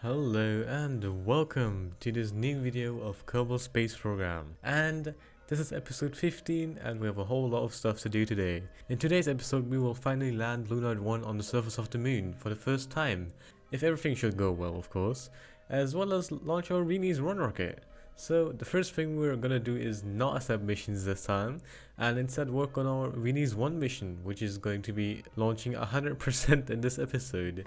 Hello and welcome to this new video of Kerbal Space Program, and this is episode 15 and we have a whole lot of stuff to do today. In today's episode we will finally land Lunar 1 on the surface of the moon for the first time, if everything should go well of course, as well as launch our Reborn's run rocket. So the first thing we're gonna do is not accept missions this time and instead work on our Reborn's 1 mission, which is going to be launching 100% in this episode.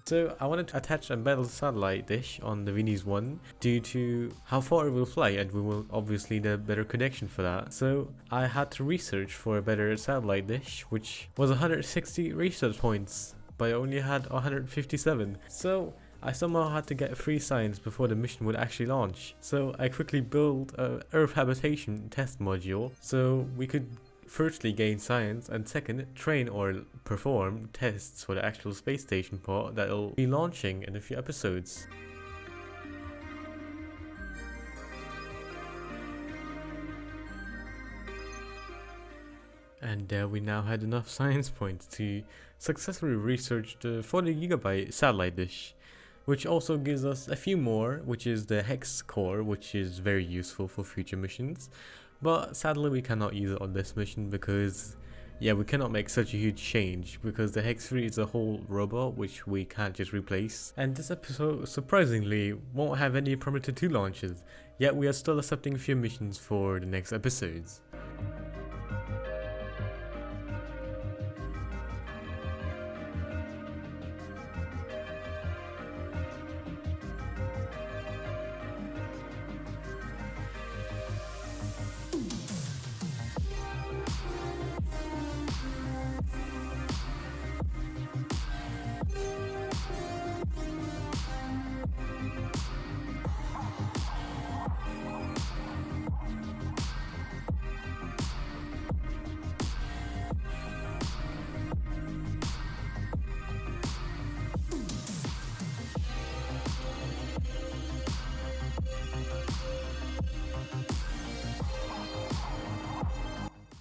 So I wanted to attach a metal satellite dish on the Reborn's 1 due to how far it will fly, and we will obviously need a better connection for that. So I had to research for a better satellite dish, which was 160 research points, but I only had 157. So I somehow had to get 3 signs before the mission would actually launch. So I quickly built a Earth habitation test module so we could firstly gain science, and second, train or perform tests for the actual space station pod that will be launching in a few episodes. And there we now had enough science points to successfully research the 40GB satellite dish, which also gives us a few more, which is the hex core, which is very useful for future missions. But sadly we cannot use it on this mission because we cannot make such a huge change, because the Hex 3 is a whole robot which we can't just replace. And this episode surprisingly won't have any Prometheus 2 launches, yet we are still accepting a few missions for the next episodes.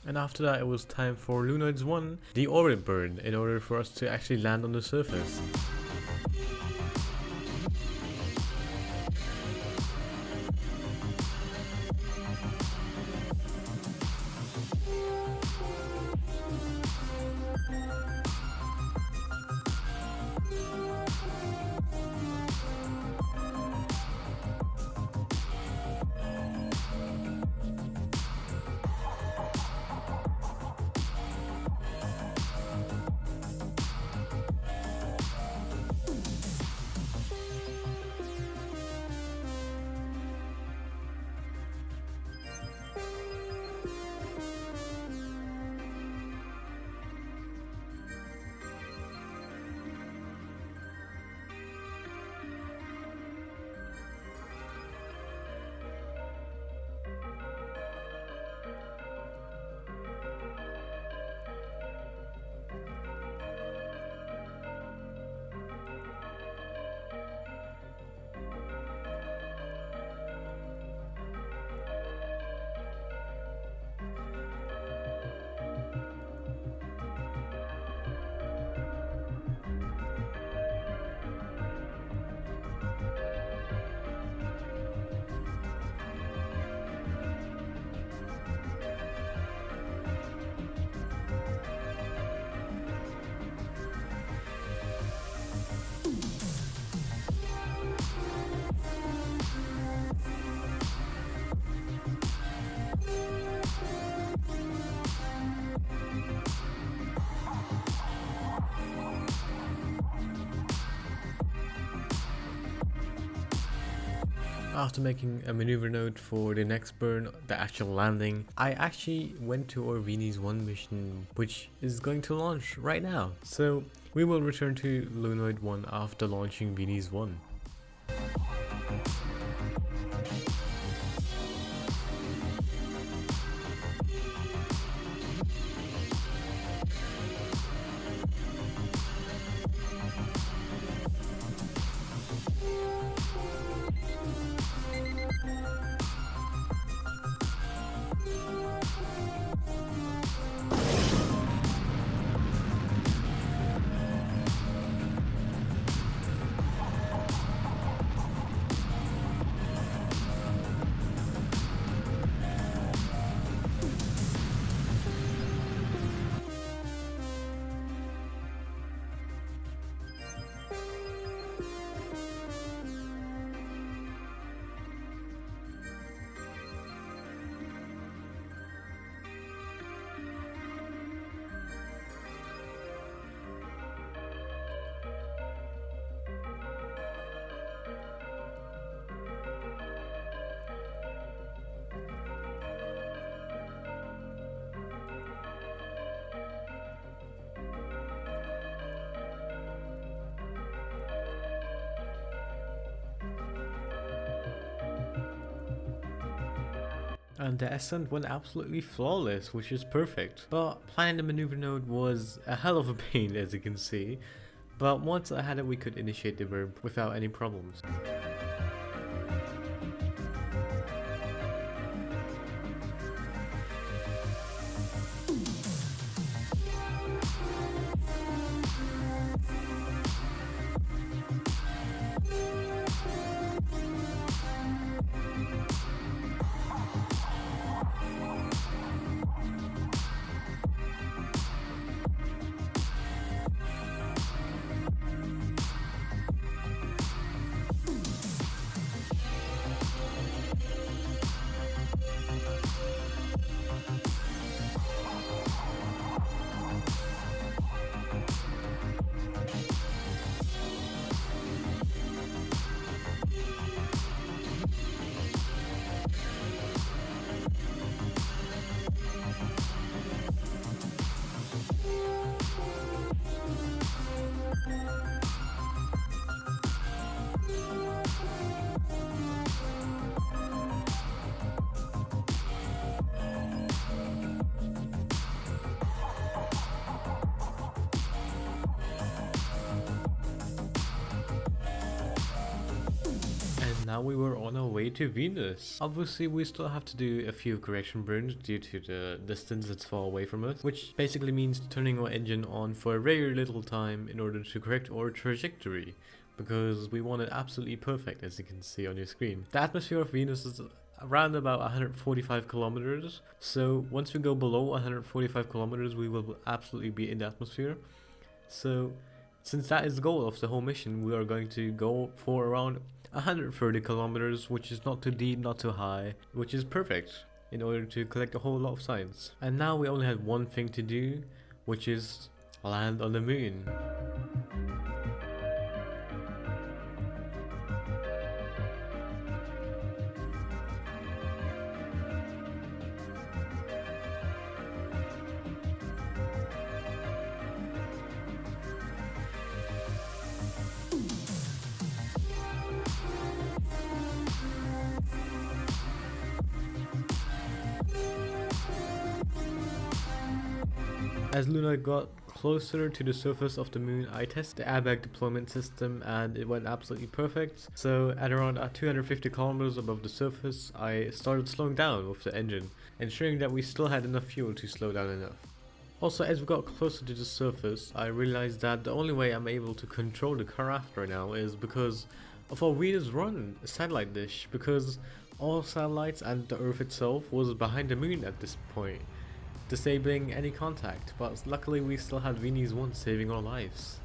And after that it was time for Lunar 1, the orbit burn, in order for us to actually land on the surface. After making a maneuver node for the next burn, the actual landing, I actually went to our Venus 1 mission, which is going to launch right now. So we will return to Lunar 1 after launching Venus 1. And the ascent went absolutely flawless, which is perfect. But planning the maneuver node was a hell of a pain, as you can see. But once I had it, we could initiate the burn without any problems. Now we were on our way to Venus. Obviously we still have to do a few correction burns due to the distance that's far away from us, which basically means turning our engine on for a very little time in order to correct our trajectory, because we want it absolutely perfect, as you can see on your screen. The atmosphere of Venus is around about 145 kilometers, so once we go below 145 kilometers we will absolutely be in the atmosphere. So since that is the goal of the whole mission, we are going to go for around 130 kilometers, which is not too deep, not too high, which is perfect in order to collect a whole lot of science. And now we only have one thing to do, which is land on the moon. As Lunar got closer to the surface of the moon, I tested the airbag deployment system and it went absolutely perfect. So at around 250 kilometers above the surface, I started slowing down with the engine, ensuring that we still had enough fuel to slow down enough. Also, as we got closer to the surface, I realized that the only way I'm able to control the craft right now is because of our Venus 1 satellite dish, because all satellites and the Earth itself was behind the moon at this point, disabling any contact, but luckily we still had Venus 1 saving our lives.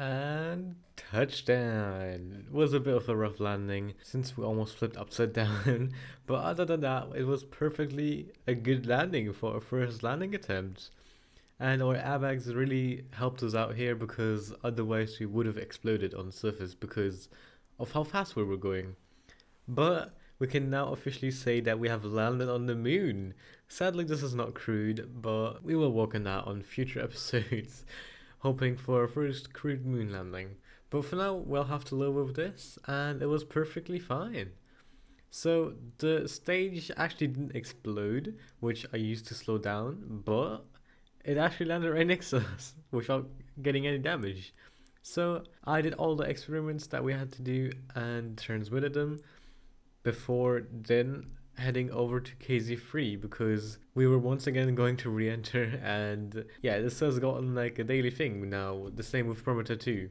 And touchdown! It was a bit of a rough landing since we almost flipped upside down, but other than that, it was perfectly a good landing for our first landing attempt. And our airbags really helped us out here because otherwise we would have exploded on the surface because of how fast we were going. But we can now officially say that we have landed on the moon. Sadly, this is not crewed, but we will work on that on future episodes, hoping for our first crewed moon landing. But for now, we'll have to live with this, and it was perfectly fine. So the stage actually didn't explode, which I used to slow down, but it actually landed right next to us without getting any damage. So I did all the experiments that we had to do and transmitted them before then heading over to KZ3 because we were once again going to re-enter, and yeah, this has gotten like a daily thing now, the same with Prometheus 2.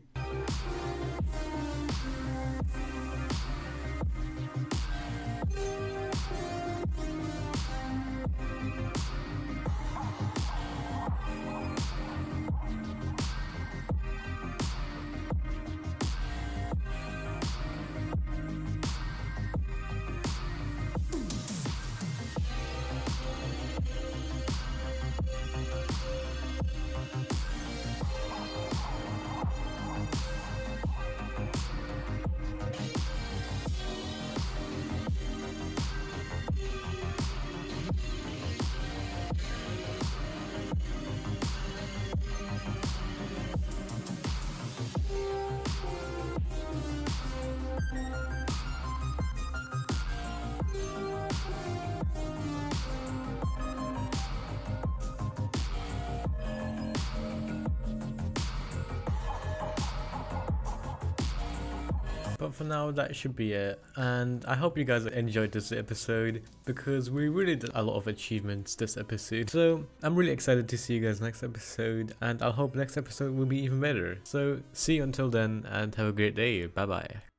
But for now, that should be it. And I hope you guys enjoyed this episode because we really did a lot of achievements this episode. So I'm really excited to see you guys next episode, and I hope next episode will be even better. So see you until then, and have a great day. Bye bye.